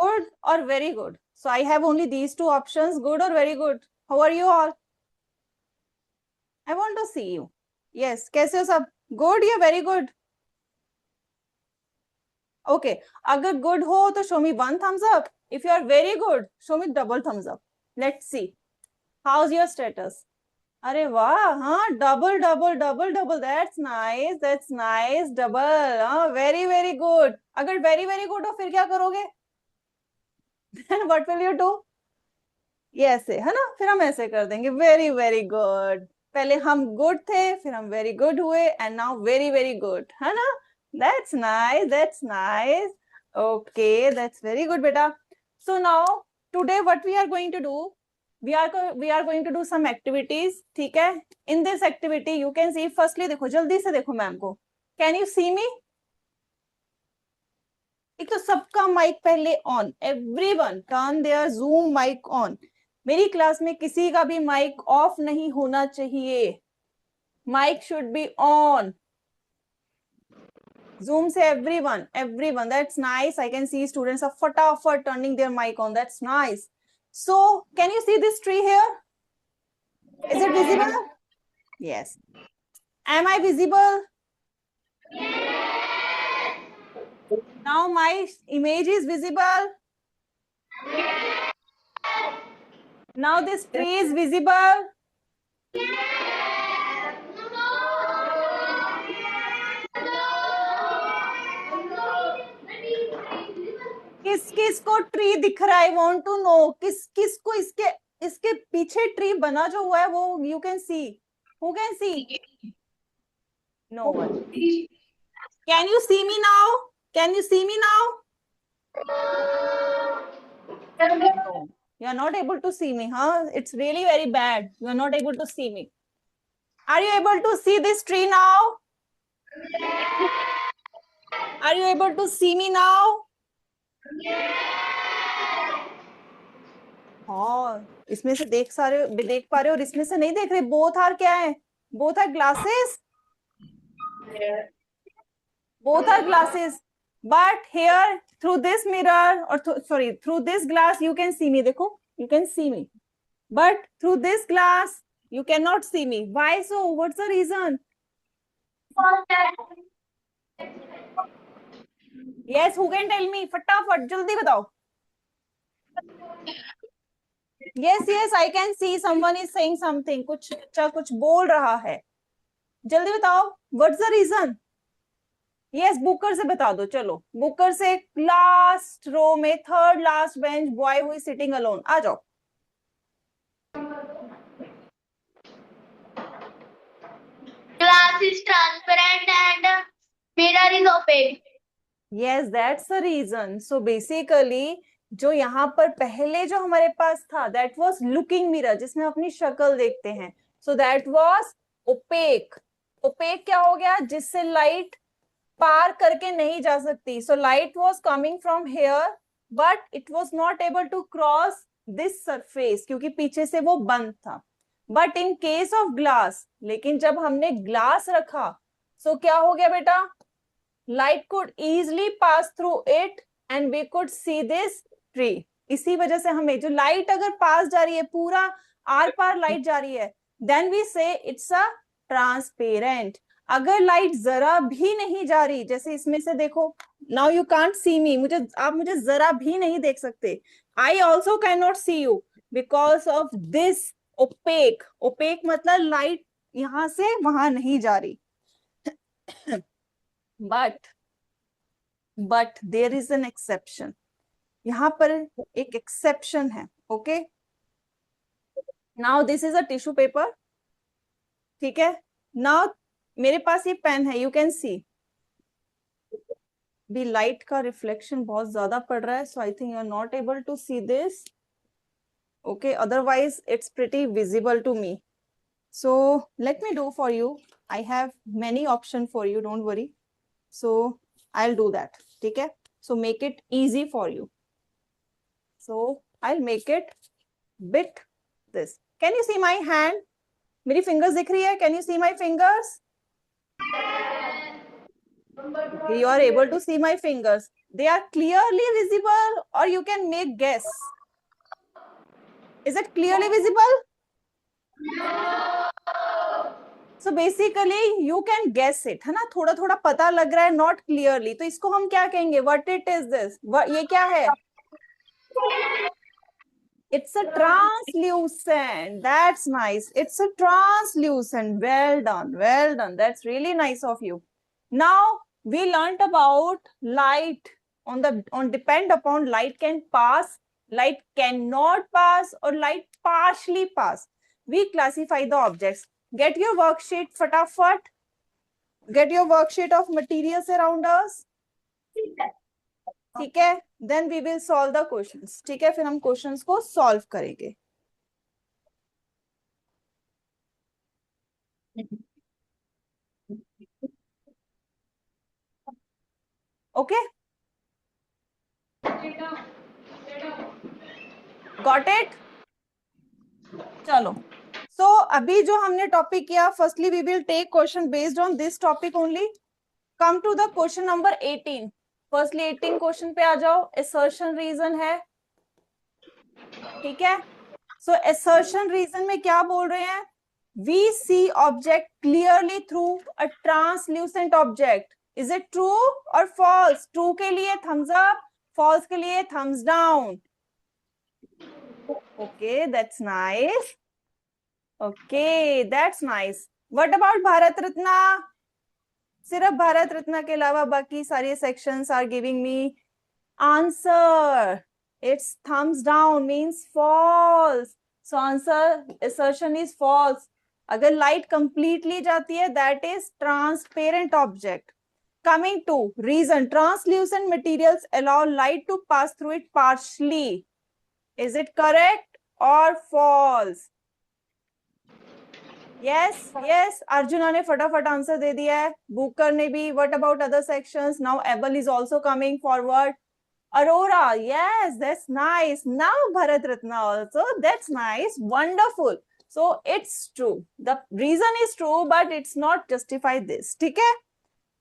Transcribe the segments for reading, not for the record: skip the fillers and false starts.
good or very good? So I have only these two options, good or very good. How are you all? I want to see you. Yes, कैसे हो सब? Good या very good? Okay, अगर good हो तो show me 1 thumbs up. If you are very good, show me double thumbs up. Let's see. How's your status? अरे वाह, हाँ, double double double double. That's nice. That's nice. Double. हाँ, very very good. अगर very very good हो फिर क्या करोगे? Then what will you do? ये ऐसे है ना, फिर हम ऐसे कर देंगे. Very very good. पहले हम गुड थे, फिर हम वेरी गुड हुए, and now very very good, है ना? That's nice, that's nice. Okay, that's very good बेटा. So now today what we are going to do, we are going to do some activities. ठीक है? In this activity you can see, firstly देखो, जल्दी से देखो ma'am को. Can you see me? एक तो सबका माइक पहले on. Everyone turn their Zoom mic on. मेरी क्लास में किसी का भी माइक ऑफ नहीं होना चाहिए. Mic should be on. Zoom से everyone. That's nice. I can see students are फटाफट turning their mic on. That's nice. So, can you see this tree here? Is it visible? Yes. Am I visible? Yes. Now my image is visible. Yes. Now this tree is visible. किस किस को tree दिख रहा है? I want to know. किस किस को इसके पीछे ट्री बना जो हुआ है वो you can see. Who can see? No one. Can you see me now? Can you see me now? No. You are not able to see me, huh? It's really very bad. You are not able to see me. Are you able to see this tree now? Are you able to see me now? हाँ, इसमें से देख पा रहे हो और इसमें से नहीं देख रहे. बोथ आर क्या है? Both are glasses. Both are glasses. But here through this mirror or through this glass you can see me. देखो, you can see me. But through this glass you cannot see me. Why so? What's the reason? Yes, who can tell me? फटाफट जल्दी बताओ. Yes, I can see someone is saying something. कुछ बोल रहा है. जल्दी बताओ. What's the reason? Yes, Booker से बता दो. चलो, बुकर से लास्ट रो में third last bench boy who is sitting alone. आ जाओ. Glass is transparent and mirror is opaque. Yes, that's the reason. So basically जो यहाँ पर पहले जो हमारे पास था that was looking mirror जिसमें अपनी शक्ल देखते हैं. So that was opaque. Opaque क्या हो गया? जिससे लाइट पार करके नहीं जा सकती. So light was coming from here but it was not able to cross this surface क्योंकि पीछे से वो बंद था. But in case of glass, लेकिन जब हमने ग्लास रखा so क्या हो गया बेटा? Light could easily pass through it and we could see this tree. इसी वजह से हमें जो लाइट अगर पास जा रही है, पूरा आर पार लाइट जा रही है, then we say it's a transparent. अगर लाइट जरा भी नहीं जा रही, जैसे इसमें से देखो, now you can't see me, आप मुझे जरा भी नहीं देख सकते. I also cannot see you because of this opaque. Opaque मतलब लाइट यहां से वहां नहीं जा रही. But there is an exception. यहाँ पर एक exception है. Okay. Now this is a tissue paper. ठीक है. Now मेरे पास ये पेन है. You can see. भी लाइट का रिफ्लेक्शन बहुत ज्यादा पड़ रहा है. So I think you are not able to see this. Okay. Otherwise it's pretty visible to me. So let me do for you. I have many options for you. Don't worry. So I'll do that. ठीक है. So make it easy for you. So I'll make it bit this. Can you see my hand? मेरी fingers दिख रही है? Can you see my fingers? Okay, you are able to see my fingers. They are clearly visible, or you can make guess. Is it clearly visible? So basically you can guess it, है ना, थोड़ा थोड़ा पता लग रहा है, not clearly. तो इसको हम क्या कहेंगे? What it is this? ये क्या है? It's a translucent. That's nice. It's a translucent. Well done. Well done. That's really nice of you. Now we learned about light. On depend upon light can pass, light cannot pass, or light partially pass. We classify the objects. Get your worksheet, fatafat. Get your worksheet of materials around us. ठीक है, then we will solve the questions. ठीक है, फिर हम questions को solve करेंगे. Okay, got it. चलो, so अभी जो हमने टॉपिक किया, firstly we will take question based on this topic only. Come to the question number 18. Firstly 18 question पे आ जाओ. असर्शन रीजन है, ठीक है. सो असर्शन रीजन में क्या बोल रहे हैं? We see object clearly through a translucent object. Is it true or false? True के लिए thumbs up, false के लिए thumbs down. Okay, that's nice. Okay, that's nice. What about Bharat Ratna? सिर्फ भारत रत्न के अलावा बाकी सारे sections are giving me answer. It's thumbs down means false. So answer assertion is false. अगर लाइट कंप्लीटली जाती है, that is transparent object. Coming to reason, translucent materials allow light to pass through it partially. Is it correct और false? Yes yes, Arjuna ने फटाफट answer दे दिया है, Booker ने भी. What about other sections? Now able is also coming forward. Aurora, yes, that's nice. Now Bharat Ratna also, that's nice, wonderful. So it's true. The reason is true, but it's not justified this. Okay?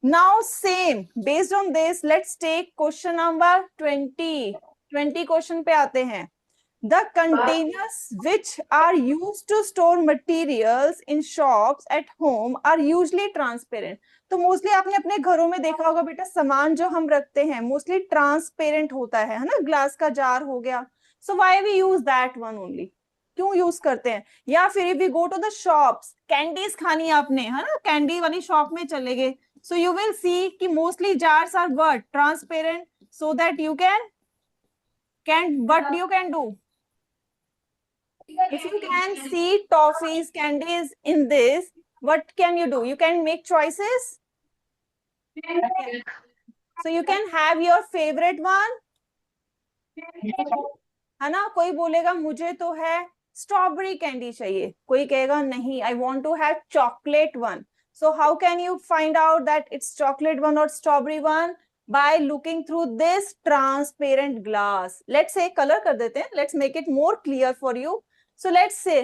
Now same, based on this, let's take question number 20. 20 question पे आते हैं. The containers which are used to store materials in shops at home are usually transparent. तो mostly आपने अपने घरों में देखा होगा बेटा, सामान जो हम रखते हैं मोस्टली ट्रांसपेरेंट होता है ना. ग्लास का जार हो गया. So why we use that one only? क्यों यूज करते हैं? या फिर if we go to the shops, candies खानी है आपने, है ना, कैंडी वाली शॉप में चले गए, सो यू विल सी कि mostly jars are what? Transparent. So that you can what you can do? If you can see toffees, candies in this, what can you do? You can make choices. So you can have your favorite one. है ना, कोई बोलेगा मुझे तो है strawberry candy चाहिए, कोई कहेगा नहीं, I want to have chocolate one. So how can you find out that it's chocolate one or strawberry one? By looking through this transparent glass. Let's say color कर देते हैं. Let's make it more clear for you. So let's say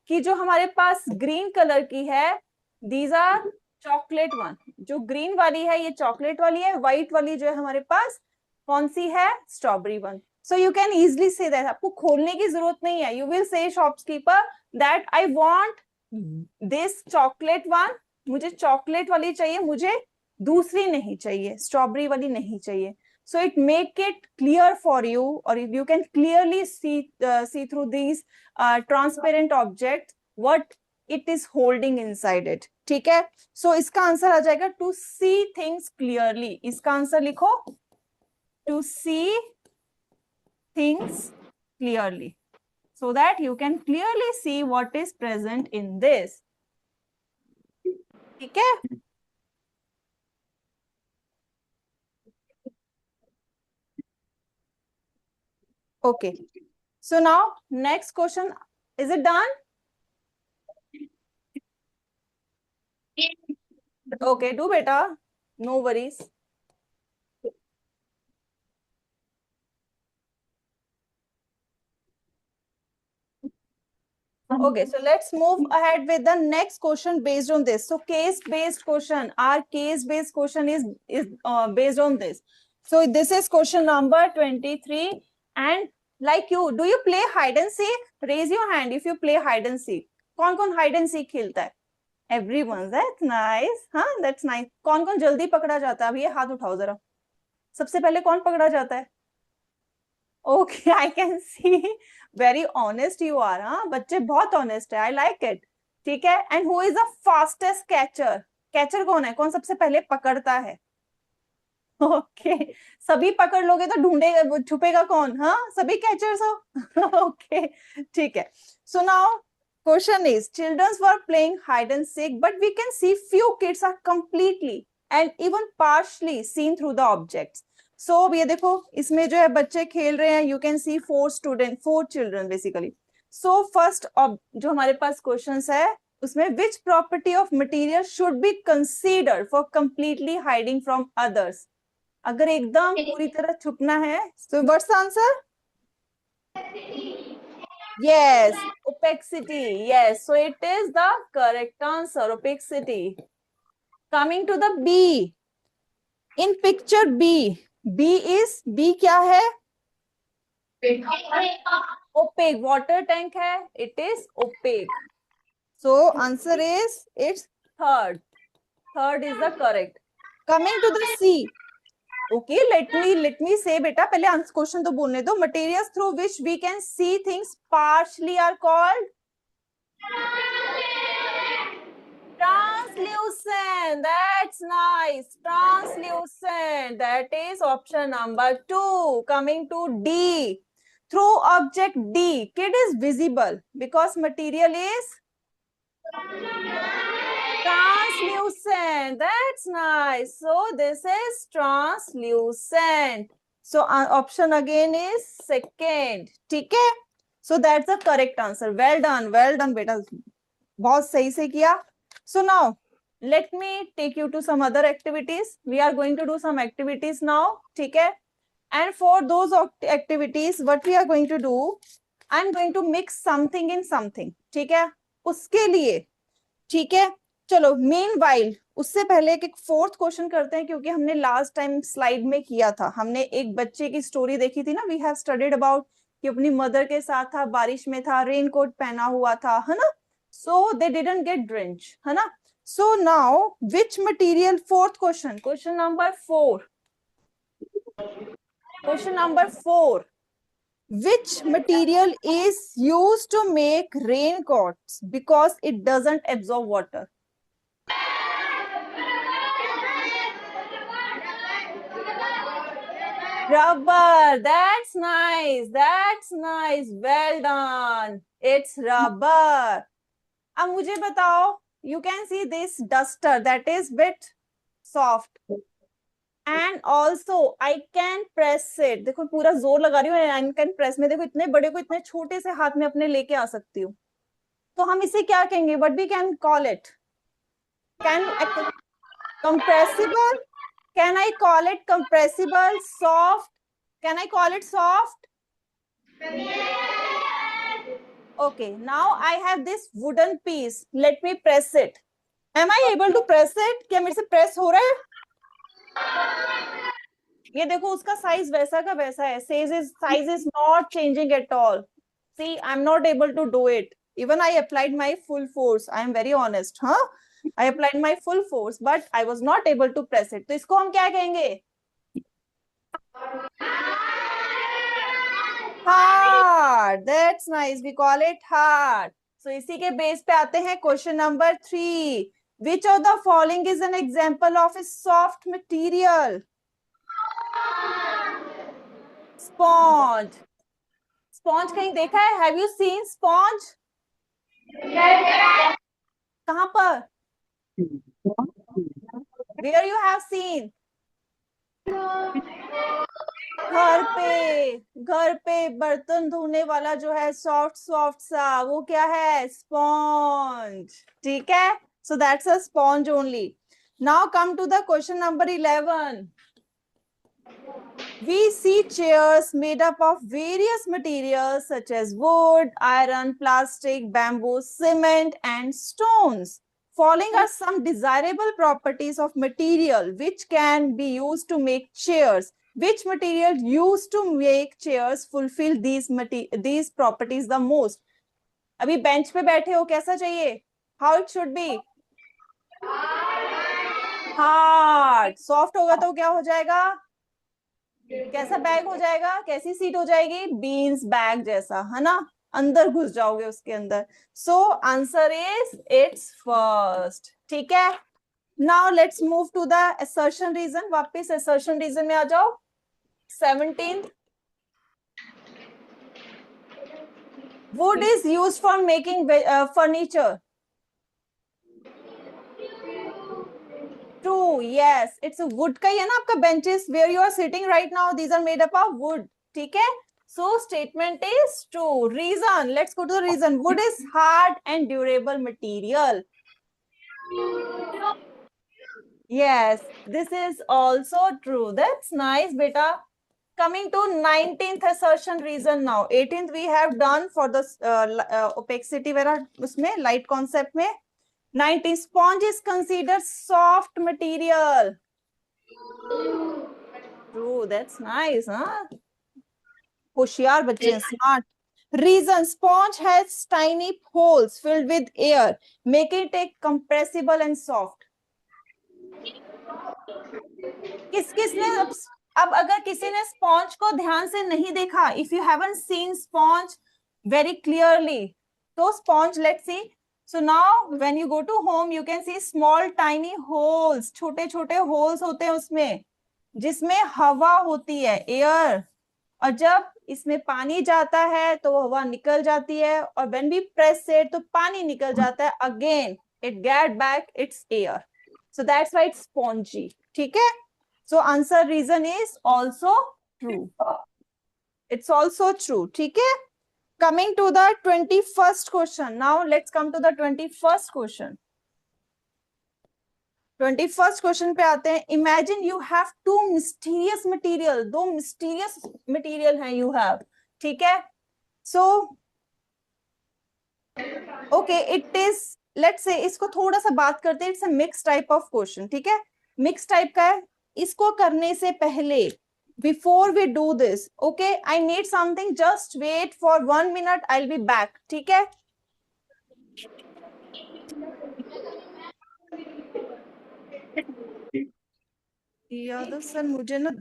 कि जो हमारे पास green colour की है, these are chocolate one. जो green वाली है ये चॉकलेट वाली है, व्हाइट वाली जो है हमारे पास कौन सी है? Strawberry one. So you can easily say that. आपको खोलने की जरूरत नहीं है. You will say shopkeeper that I want this chocolate one. मुझे चॉकलेट वाली चाहिए, मुझे दूसरी नहीं चाहिए, स्ट्रॉबेरी वाली नहीं चाहिए. So it make it clear for you, or if you can clearly see through these transparent object what it is holding inside it. ठीक है. So इसका आंसर आ जाएगा to see things clearly. इसका आंसर लिखो, to see things clearly, so that you can clearly see what is present in this. ठीक है. Okay, so now next question. Is it done? Okay, do beta, no worries. Okay, so let's move ahead with the next question based on this. So case-based question, our case-based question is based on this. So this is question number 23. And like you, do you play hide and seek? Raise your hand if you play hide and seek. कौन-कौन hide and seek खेलता है? Everyone, that's nice. हाँ, that's nice. कौन-कौन जल्दी पकड़ा जाता है? अब ये हाथ उठाओ जरा. सबसे पहले कौन पकड़ा जाता है? Okay, I can see. Very honest you are, हाँ बच्चे बहुत honest है. I like it. ठीक है. And who is the fastest catcher? Catcher कौन है? कौन सबसे पहले पकड़ता है? Okay. सभी पकड़ लोगे तो ढूंढेगा छुपेगा कौन? हाँ सभी catchers हो. Okay. ठीक है. So now question is, children were playing hide and seek, but we can see few kids are completely and even partially seen through the objects. So ये देखो इसमें जो है बच्चे खेल रहे हैं. You can see four children basically. So first जो हमारे पास questions है उसमें which property of material should be considered for completely hiding from others? अगर एकदम पूरी तरह छुपना है, so what's the answer? Yes, opacity. Yes, so it is the correct answer, opacity. Coming to the B. In picture B, B क्या है? Opaque. Water tank है. It is opaque. So answer is it's third. Third is the correct. Coming to the C. Okay, let me say beta पहले answer question तो बोलने दो. Materials through which we can see things partially are called translucent. That's nice. Translucent. That is option number 2. Coming to D. Through object D, kid is visible because material is translucent. That's nice. So this is translucent. So option again is second. ठीक है? So that's the correct answer. Well done बेटा. बहुत सही से किया. So now let me take you to some other activities. We are going to do some activities now. ठीक है? And for those activities, what we are going to do, I'm going to mix something in something. ठीक है? उसके लिए ठीक है. चलो meanwhile उससे पहले एक फोर्थ क्वेश्चन करते हैं क्योंकि हमने लास्ट टाइम स्लाइड में किया था. हमने एक बच्चे की स्टोरी देखी थी ना. वी हैव स्टडीड अबाउट कि अपनी मदर के साथ था, बारिश में था, रेनकोट पहना हुआ था, है ना. So they didn't get drenched, है ना. So now which material? Fourth question, question number 4. Question number 4. Which material is used to make raincoats because it doesn't absorb water? Rubber. That's nice. That's nice. Well done. It's rubber. अब मुझे बताओ, you can see this duster that is bit soft and also I can press it. देखो पूरा जोर लगा रही हूँ. I can press में देखो इतने बड़े को इतने छोटे से हाथ में अपने लेके आ सकती हूँ. तो हम इसे क्या कहेंगे? What we can call it? Compressible? Can I call it compressible? Soft? Can I call it soft? Okay, now I have this wooden piece. Let me press it. Am I able to press it? क्या मेरे से press हो रहा है? ये देखो उसका size वैसा का वैसा है. Size is not changing at all. See, I'm not able to do it. Even I applied my full force. I am very honest, huh? I applied my full force, but I was not able to press it. तो इसको हम क्या कहेंगे? Hard. That's nice. We call it hard. So इसी के base पे आते हैं question number 3. Which of the following is an example of a soft material? Sponge. Sponge कहीं देखा है? Have you seen sponge? कहाँ पर? Where you have seen? घर पे बर्तन धोने वाला जो है सॉफ्ट सा, वो क्या है? स्पॉन्ज. ठीक है? So that's a sponge only. Now come to the question number 11. We see chairs made up of various materials such as wood, iron, plastic, bamboo, cement, and stones. Following are some desirable properties of material which can be used to make chairs. Which material used to make chairs fulfill these properties the most? अभी bench पे बैठे हो, कैसा चाहिए? How it should be? Hard. Soft होगा तो क्या हो जाएगा? कैसा बैग हो जाएगा? कैसी सीट हो जाएगी? बीन्स बैग जैसा, है ना? अंदर घुस जाओगे उसके अंदर. So answer is it's first. ठीक है. Now let's move to the assertion reason. वापस असर्शन रीजन में आ जाओ. 17th. Wood is used for making furniture. True, yes. It's a wood का ही है ना आपका benches where you are sitting right now. These are made up of wood. ठीक है? So statement is true. Reason. Let's go to the reason. Wood is hard and durable material. Yes, this is also true. That's nice, beta. Coming to 19th assertion reason now. 18th we have done for the opacity where उसमें light concept में. 19th, sponge is considered soft material. True, that's nice, huh? होशियार बच्चे, smart. Reason, sponge has tiny holes filled with air, making it compressible and soft. किसने अब अगर किसी ने sponge को ध्यान से नहीं देखा, if you haven't seen sponge very clearly, तो sponge, let's see. So now when you go to home, you can see small tiny holes, छोटे छोटे holes होते हैं उसमें, जिसमें हवा होती है, एयर. और जब इसमें पानी जाता है तो वो हवा निकल जाती है, और when we press it तो पानी निकल जाता है, again it get back its air. So that's why it's spongy. ठीक है. So answer reason is also true. It's also true. ठीक है. Coming to the 21st question. Now let's come to the 21st question. 21st question पे आते हैं. Imagine you have two mysterious material. दो mysterious material हैं you have. ठीक है. So okay, it is, let's say इसको थोड़ा सा बात करते हैं. It's a mixed type of question. ठीक है. Mixed type का है. इसको करने से पहले, before we do this, okay, I need something. Just wait for 1 minute. I'll be back. ठीक है. यादव सर मुझे ना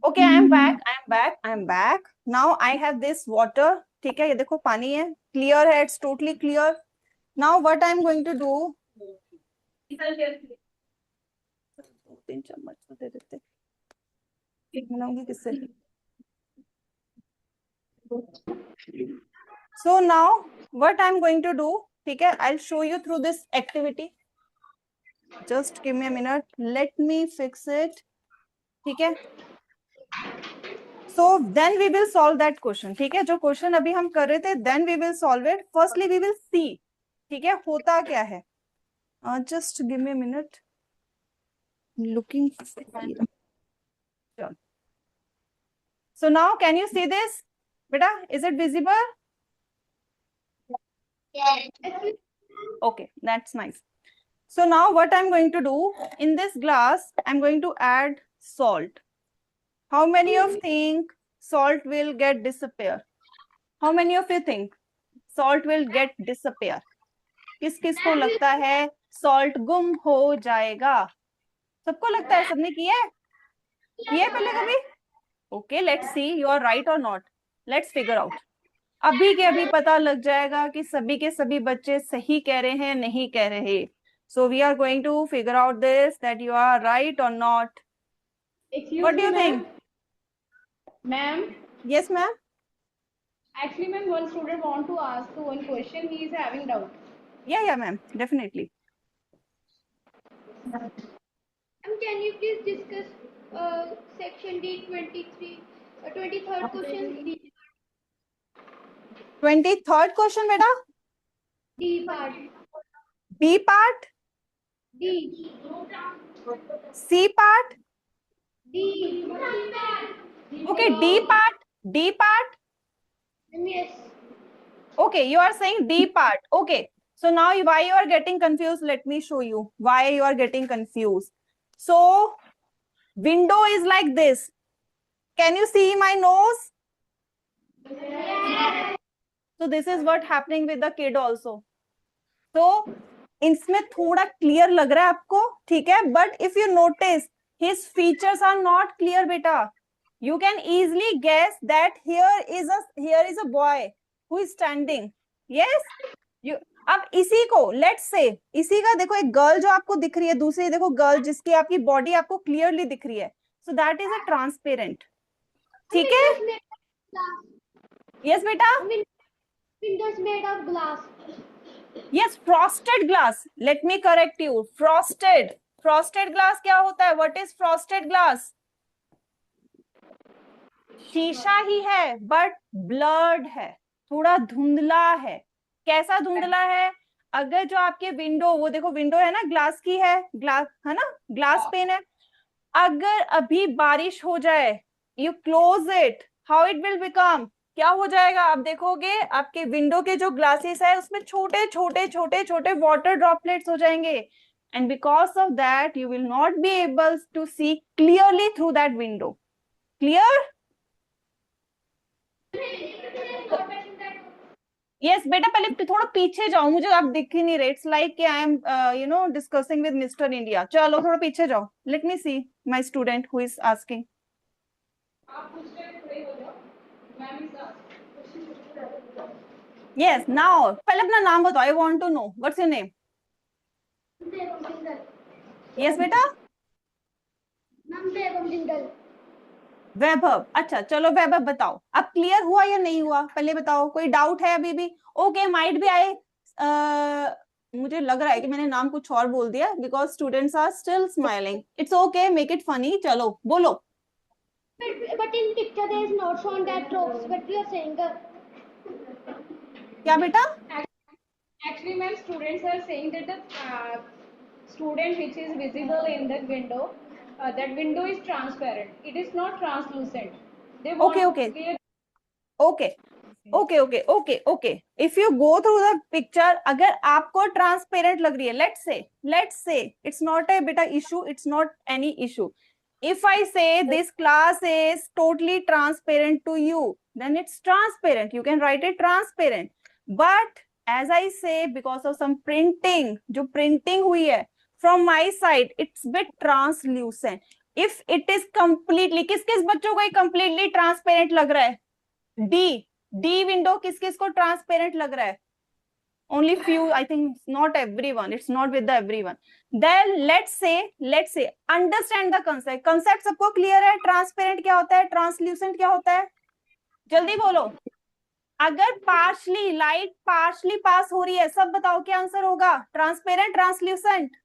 Okay, I'm back. Now I have this water. ठीक है, ये देखो पानी है, clear है, it's totally clear. Now what I'm going to do, 2-3 चम्मच तो दे देते, मिलाऊंगी किससे? So now what I'm going to do, ठीक है, I'll show you through this activity. Just give me a minute. Let me fix it. ठीक है. So then we will solve that question. ठीक है, जो क्वेश्चन अभी हम कर रहे थे, then we will solve it. Firstly we will see. ठीक है, होता क्या है. Just give me a minute. Looking. So now can you see this? Beta, is it visible? Yes. Okay, that's nice. So now what I'm going to do, in this glass, I'm going to add salt. How many of you think salt will get disappear? How many of you think salt will get disappear? किस किस को लगता है salt गुम हो जाएगा? सबको लगता है? सबने किया है? किया है पहले कभी? Okay, let's see you are right और नॉट. Let's figure out. अभी के अभी पता लग जाएगा कि सभी के सभी बच्चे सही कह रहे हैं नहीं कह रहे. So we are going to figure out this that you are right और not. What do you think? Ma'am, yes ma'am. actually, ma'am, one student want to ask one question. He is having doubt. या ma'am, definitely. Can you please discuss section D 23, 23rd question? D 23rd question बेटा. part. B part, D. C part. D. Okay, D part. D part. Yes. Okay, you are saying D part. Okay. So now why you are getting confused? Let me show you why you are getting confused. So window is like this. Can you see my nose? So this is what happening with the kid also. So इसमें थोड़ा clear लग रहा है आपको, ठीक है? But if you notice, his features are not clear, बेटा. You can easily guess that here is a boy who is standing. Yes. You अब इसी को let's say इसी का देखो एक गर्ल जो आपको दिख रही है, दूसरी देखो गर्ल जिसकी आपकी बॉडी आपको क्लियरली दिख रही है. So that is a transparent. ठीक है? Yes बेटा. Windows made of glass. Yes, frosted glass. Let me correct you. Frosted. Frosted glass क्या होता है? What is frosted glass? शीशा ही है बट ब्लर्ड है, थोड़ा धुंधला है. कैसा धुंधला है? अगर जो आपके विंडो, वो देखो विंडो है ना, ग्लास की है, ग्लास है ना, ग्लास पेन है. अगर अभी बारिश हो जाए, you close it, how it will become, क्या हो जाएगा? आप देखोगे आपके विंडो के जो ग्लासेस है उसमें छोटे छोटे छोटे छोटे वाटर ड्रॉपलेट्स हो जाएंगे. And because of that you will not be able to see clearly through that window. Clear? Yes बेटा, पहले थोड़ा पीछे जाओ, मुझे आप दिख ही नहीं रहे. It's like I am discussing with mister India. चलो थोड़ा पीछे जाओ. Let me see my student who is asking. Yes, now पहले अपना नाम बताओ. I want to know what's your name. Yes बेटा. वैभव. अच्छा चलो वैभव बताओ, अब क्लियर हुआ या नहीं हुआ पहले बताओ. कोई डाउट है अभी भी? ओके, माइट भी आए. मुझे लग रहा है कि मैंने नाम कुछ और बोल दिया because students are still smiling. It's okay, make it funny. चलो बोलो. But in picture there is not shown that drops. But we are saying क्या बेटा? Actually, ma'am, students are saying that the student which is visible in the window, that window is transparent. It is not translucent. They want Okay. clear. Okay. If you go through the picture, अगर आपको transparent लग रही है, let's say it's not a बेटा issue, it's not any issue. If I say this class is totally transparent to you, then it's transparent. You can write it transparent. But as I say, because of some printing, जो printing हुई है from my side, it's bit translucent. If it is completely, किस किस बच्चों को ये completely transparent लग रहा है? डी विंडो किस किस को ट्रांसपेरेंट लग रहा है? Only few, I think not everyone, it's not with the everyone. Then let's say understand the concept. Concept सबको क्लियर है? ट्रांसपेरेंट क्या होता है, ट्रांसल्यूसेंट क्या होता है? जल्दी बोलो. अगर पार्शली लाइट पार्शली पास हो रही है, सब बताओ क्या आंसर होगा? Transparent, translucent?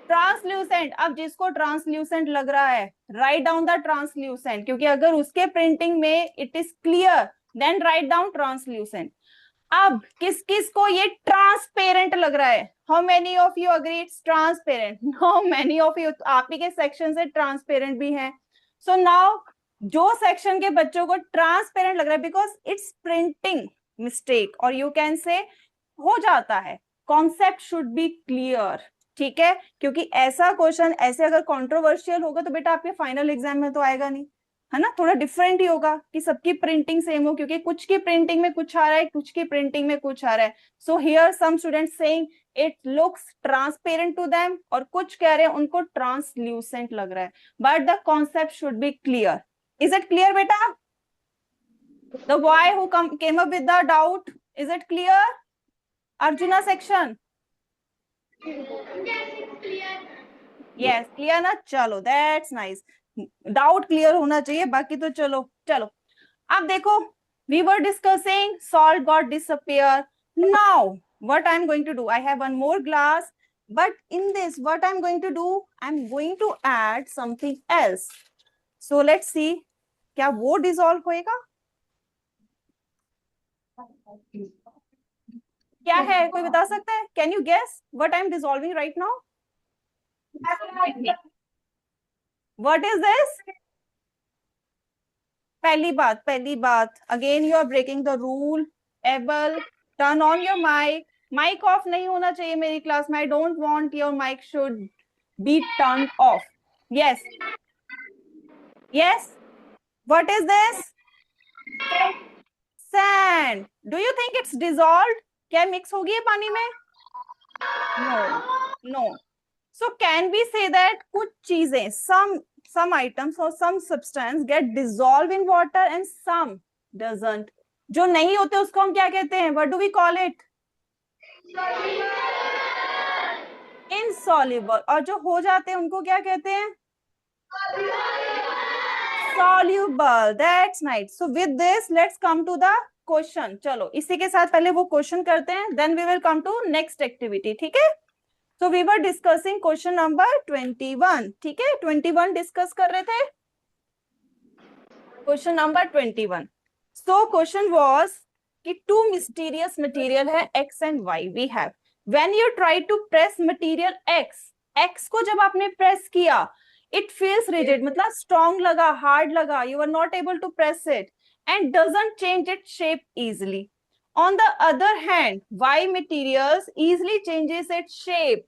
ट्रांसल्यूसेंट. अब जिसको ट्रांसल्यूसेंट लग रहा है, राइट डाउन द ट्रांसल्यूसेंट, क्योंकि अगर उसके प्रिंटिंग में it is clear, then write down translucent. अब किस किस को ये ट्रांसपेरेंट लग रहा है? How many of you agree it's transparent? How many of you, आप ही के सेक्शन से ट्रांसपेरेंट भी हैं. सो नाउ जो सेक्शन के बच्चों को ट्रांसपेरेंट लग रहा है, बिकॉज इट्स प्रिंटिंग मिस्टेक, और यू कैन से हो जाता है. कॉन्सेप्ट शुड बी क्लियर, ठीक है? क्योंकि ऐसा क्वेश्चन ऐसे अगर कंट्रोवर्शियल होगा तो बेटा आपके फाइनल एग्जाम में तो आएगा नहीं, है ना? थोड़ा डिफरेंट ही होगा कि सबकी प्रिंटिंग सेम हो, क्योंकि कुछ की प्रिंटिंग में कुछ आ रहा है, कुछ की प्रिंटिंग में कुछ आ रहा है. So here some students saying it looks transparent to them, और कुछ कह रहे हैं उनको ट्रांसल्यूसेंट लग रहा है, but the concept should be clear. Is it clear बेटा? The boy who came up with the doubt, is it clear? Arjuna section. Yes, it's clear. Yes, clear ना? चलो, that's nice. डाउट क्लियर होना चाहिए, बाकी तो चलो चलो. अब देखो, we were discussing salt got disappear. Now what I'm going to do, I have one more glass, but in this what I'm going to do, I'm going to add something else. So let's see, क्या वो dissolve होएगा? क्या है, कोई बता सकता है? Can you guess what I'm dissolving right now? What is this? पहली बात, again you are breaking the rule. Abel, turn on your mic. Mic off नहीं होना चाहिए मेरी क्लास में. I don't want your mic should be turned off. Yes. Yes. What is this? Sand. Do you think it's dissolved? क्या mix होगी ये पानी में? No. So can we say that कुछ चीजें, some items or some substance get dissolved in water and some doesn't. जो नहीं होते उसको हम क्या कहते हैं? What do we call it? Insoluble. और जो हो जाते हैं उनको क्या कहते हैं? Soluble. That's nice. So with this, let's come to the question. चलो, इसी के साथ पहले वो question करते हैं, then we will come to next activity. ठीक है? So we were discussing question number 21. ठीक है? 21 discuss कर रहे थे. Question number 21. So question was कि two mysterious material है X and Y we have. When you try to press material X को जब आपने press किया, it feels rigid, मतलब strong लगा, hard लगा, you are not able to press it and doesn't change its shape easily. On the other hand, Y materials easily changes its shape.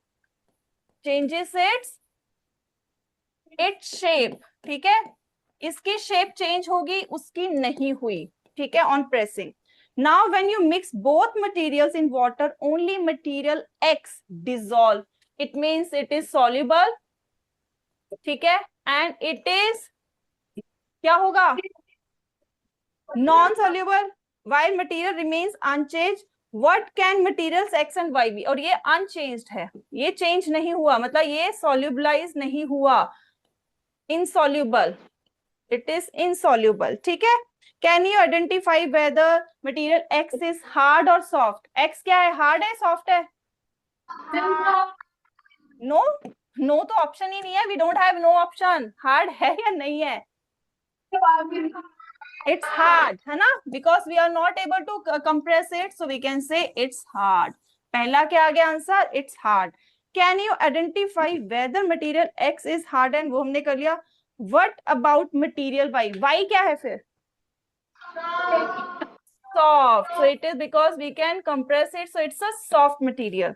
ठीक है? इसकी shape change होगी, उसकी नहीं हुई. ठीक है? On pressing. Now when you mix both materials in water, only material X dissolve. It means it is soluble. ठीक है? And it is क्या होगा? Non-soluble. While material remains unchanged, what can materials X and Y be? और ये unchanged है, ये change नहीं हुआ, मतलब ये solubilize नहीं हुआ. Insoluble. It is insoluble. ठीक है? Can you identify whether material X is hard or soft? X क्या है? Hard है, soft है? No, no तो option ही नहीं है. We don't have no option. Hard है या नहीं है? It's hard, है ना? Because we are not able to compress it, so we can say it's hard. पहला क्या आ गया answer? It's hard. Can you identify whether material X is hard and वो हमने कर लिया. What about material Y? Y क्या है फिर? Soft. So it is because we can compress it, so it's a soft material.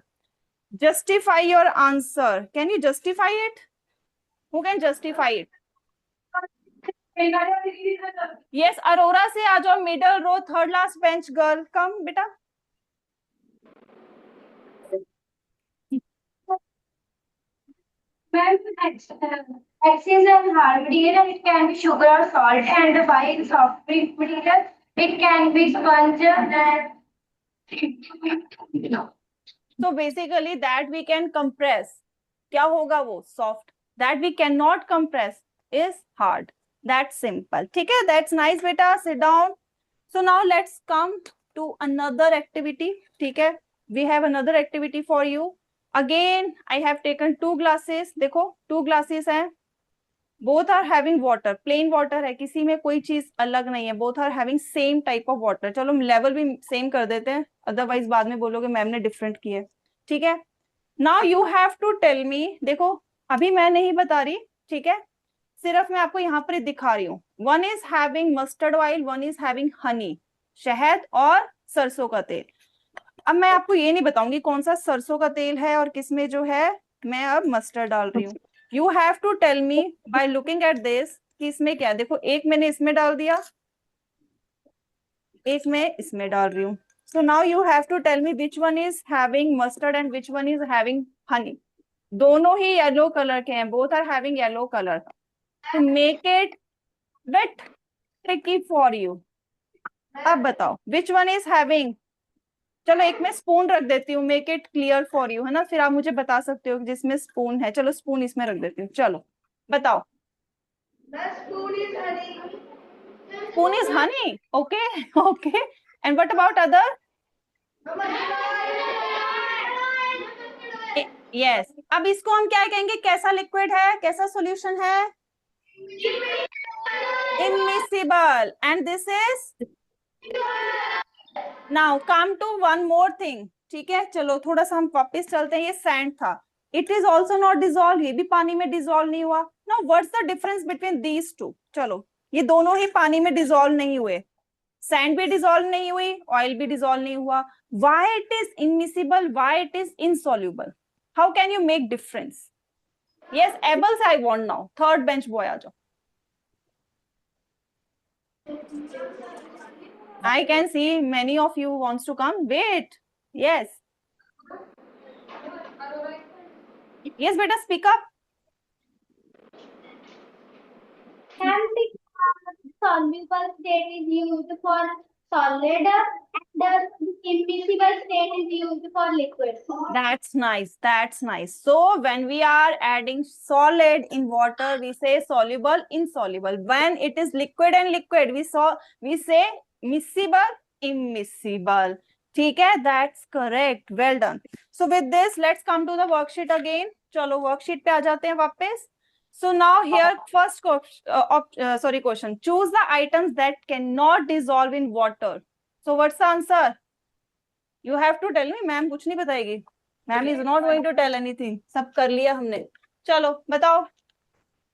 Justify your answer. Can you justify it? Who can justify it? Yes, Aurora से आ जाओ, middle row, third last bench girl. Come बेटा. X is a hard material. It can be sugar or salt, and Y is soft material. It can be sponge and. So basically that we can compress. क्या होगा वो? Soft. That we cannot compress is hard. That's simple. ठीक है? That's nice बेटा. Sit down. So now let's come to another activity. ठीक है? We have another activity for you. Again, I have taken 2 glasses. देखो, 2 glasses हैं. Both are having water. Plain water है. किसी में कोई चीज अलग नहीं है. Both are having same type of water. चलो level भी same कर देते हैं. Otherwise बाद में बोलोगे मैम ने different किए. ठीक है? Now you have to tell me. देखो, अभी मैं नहीं बता रही. ठीक है? सिर्फ मैं आपको यहाँ पर दिखा रही हूँ. One is having mustard oil, one is having honey. शहद और सरसों का तेल. अब मैं आपको ये नहीं बताऊंगी कौन सा सरसों का तेल है और किसमें जो है मैं अब मस्टर्ड डाल रही हूँ. You have to tell me by looking at this कि इसमें क्या है. देखो, एक मैंने इसमें डाल दिया, एक मैं इसमें डाल रही हूँ. So now you have to tell me which one is having mustard and which one is having honey. दोनों ही येलो कलर के हैं, both are having yellow color. To make it bit tricky for you. अब बताओ which one is having. चलो एक मैं spoon रख देती हूँ, make it clear for you, है ना, फिर आप मुझे बता सकते हो जिसमें स्पून है. चलो स्पून इसमें रख देती हूँ. चलो बताओ. Spoon is Honey. Okay okay. And what about other? Yes. अब इसको हम क्या कहेंगे, कैसा लिक्विड है, कैसा सॉल्यूशन है? Immiscible. And this is. Now come to one more thing. ठीक है, चलो थोड़ा सा हम वापस चलते हैं. ये सैंड था, it is also not dissolve, ये भी पानी में डिजोल्व नहीं हुआ. Now what's the difference between these two? चलो, ये दोनों ही पानी में डिजोल्व नहीं हुए, सैंड भी डिजोल्व नहीं हुई, ऑयल भी डिजोल्व नहीं हुआ. Why it is immiscible, why it is insoluble? How can you make difference? Yes ables, I want now. Third bench boy आ जाओ. I can see many of you wants to come. Wait. Yes. Yes, beta, speak up. And the soluble state is used for solid and the immiscible state is used for liquid. That's nice. That's nice. So when we are adding solid in water, we say soluble, insoluble. When it is liquid and liquid, we say miscible, immiscible. ठीक है, that's correct. Well done. So with this, let's come to the worksheet again. चलो worksheet पे आ जाते हैं वापस. So now here first question. Choose the items that cannot dissolve in water. So what's the answer? You have to tell me. Ma'am कुछ नहीं बताएगी. Ma'am is not going to tell anything. सब कर लिया हमने. चलो बताओ.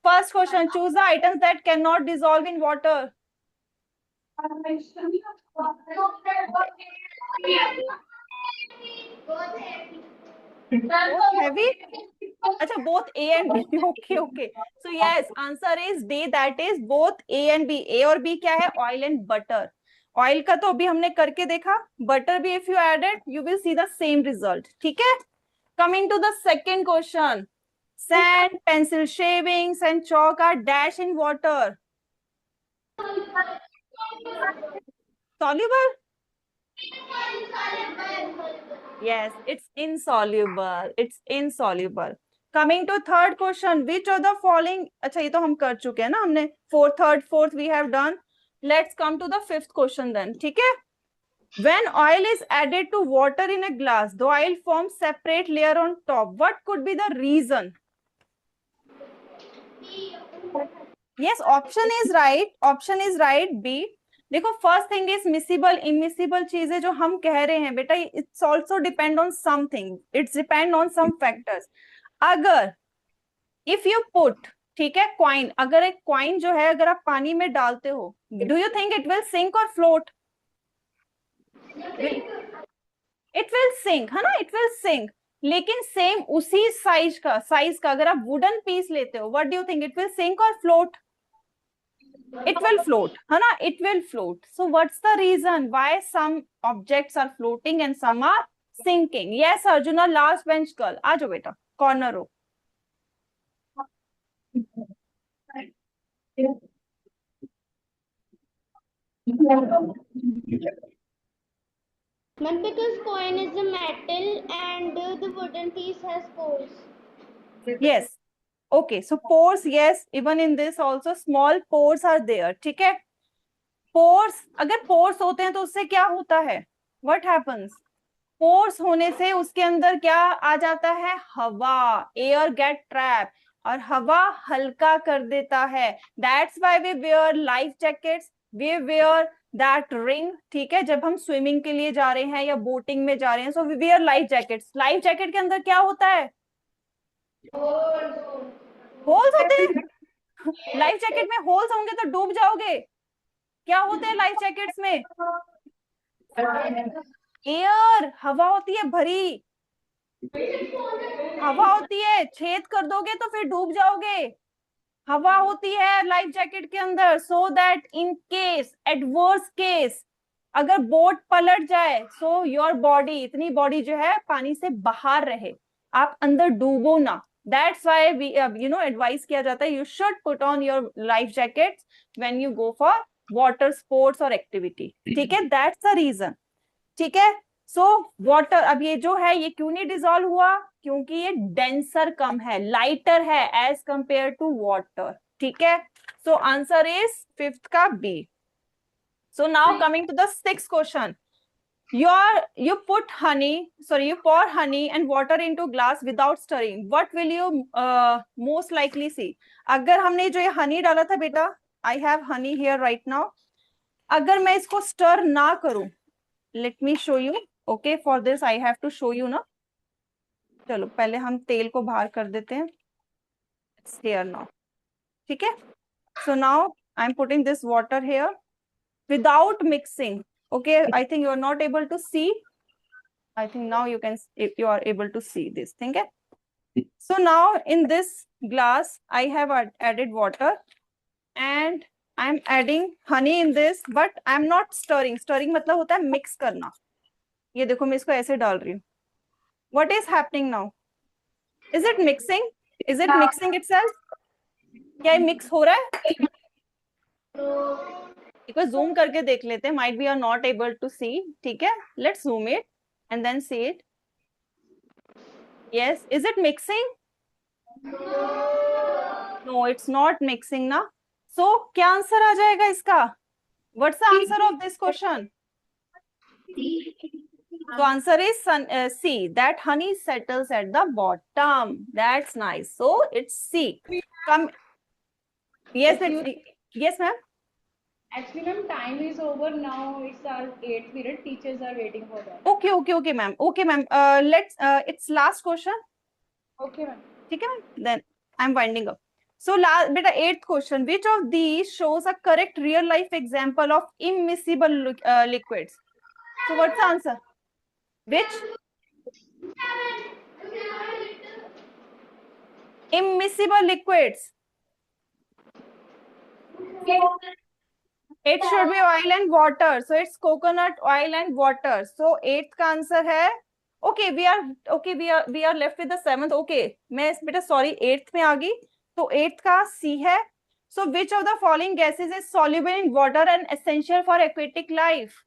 First question. Choose the items that cannot dissolve in water. Both heavy? अच्छा, both A and B. Okay. So yes, answer is D. That is both A and B. A और B क्या है? Oil and butter. Oil का तो अभी हमने करके देखा. Butter भी if you add it, you will see the same result. ठीक है? Coming to the second question. Sand, pencil shavings and chalk are dash in water. Soluble? Yes, it's insoluble. It's insoluble. Coming to third question, which of the following? अच्छा, ये तो हम कर चुके हैं ना, हमने fourth we have done. Let's come to the fifth question then. ठीक है? When oil is added to water in a glass, the oil forms separate layer on top. What could be the reason? Yes, option is right. Option is right. B. देखो, first thing is miscible immiscible चीजें जो हम कह रहे हैं बेटा, it's also depend on something, it's depend on some factors. अगर if you put, ठीक है, कॉइन, अगर एक कॉइन जो है अगर आप पानी में डालते हो, do you think it will sink और फ्लोट? इट विल सिंक, है ना, इट विल सिंक. लेकिन सेम उसी साइज का अगर आप वुडन पीस लेते हो, what do you think, it will sink और फ्लोट? It will float, है ना, it will float. So what's the reason why some objects are floating and some are sinking? Yes, Arjuna, last bench girl, आ जाओ बेटा, corner row. Ma'am, because coin is a metal and the wooden piece has pores. Yes. Okay, so pores, yes, even in this also small pores are there. ठीक है? Pores, अगर pores होते हैं तो उससे क्या होता है? What happens? Pores होने से उसके अंदर क्या आ जाता है? हवा, air get trapped, और हवा हल्का कर देता है. That's why we wear life jackets, we wear that ring. ठीक है, जब हम स्विमिंग के लिए जा रहे हैं या बोटिंग में जा रहे हैं, so we wear life jackets. Life jacket के अंदर क्या होता है? होल्स होते हैं. लाइफ जैकेट में होल्स होंगे तो डूब जाओगे. क्या होते हैं लाइफ जैकेट्स में? एयर, हवा होती है भरी, हवा होती है, छेद कर दोगे तो फिर डूब जाओगे. हवा होती है लाइफ जैकेट के अंदर, so that in case, adverse case, अगर बोट पलट जाए सो योर बॉडी, इतनी बॉडी जो है पानी से बाहर रहे, आप अंदर डूबो ना. दैट्स व्हाई वी एडवाइस किया जाता है you should put on your life jackets when you go for water sports और एक्टिविटी. ठीक है, दैट्स द रीजन. ठीक है, सो वाटर, अब ये जो है ये क्यों नहीं डिजोल्व हुआ, क्योंकि ये डेंसर कम है, लाइटर है एज कंपेयर टू वाटर. ठीक है, सो आंसर इज फिफ्थ का B. So now coming to the sixth question. You pour honey and water into glass without stirring. What will you most likely see? अगर हमने जो ये honey डाला था बेटा, I have honey here right now. अगर मैं इसको stir ना करूं, let me show you. Okay, for this I have to show you ना. चलो पहले हम तेल को बाहर कर देते हैं. It's here now. ठीक है? So now I'm putting this water here. Without mixing. Okay, I think you are not able to see. I think now you can, if you are able to see this thing. Okay? So now in this glass I have added water and I am adding honey in this, but I am not stirring. Stirring मतलब होता है mix करना. ये देखो मैं इसको ऐसे डाल रही हूँ. What is happening now? Is it mixing? Is it mixing itself? क्या ये mix हो रहा है? एक बार zoom करके देख लेते हैं. Might be you are not able to see. ठीक है, let's zoom it and then see it. Yes, is it mixing? No, it's not mixing ना. So क्या आंसर आ जाएगा इसका? What's the answer of this question? So answer is C. That honey settles at the bottom. That's nice. So it's C. Come. Yes, yes, ma'am. Actually, ma'am, time is over now. It's our 8th period. Teachers are waiting for that. Okay, ma'am. Okay, ma'am. Let's. It's last question. Okay, ma'am. Okay, ma'am. Then I'm winding up. So, beta 8th question. Which of these shows a correct real life example of immiscible liquids? So, what's the answer? Which? Immiscible liquids. It should be oil and water. So it's coconut oil and water. So 8th का answer है. Okay, we are left with the 7th. Okay, मैं बेटा sorry 8th में आ गई. तो 8th का C है. So which of the following gases is soluble in water and essential for aquatic life?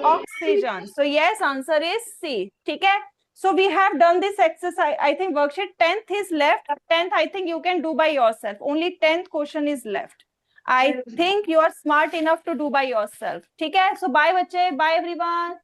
Oxygen. So yes, answer is C. ठीक है. So we have done this exercise. I think worksheet 10th is left. 10th I think you can do by yourself. Only 10th question is left. I think you are smart enough to do by yourself. ठीक है. So bye बच्चे. Bye everyone.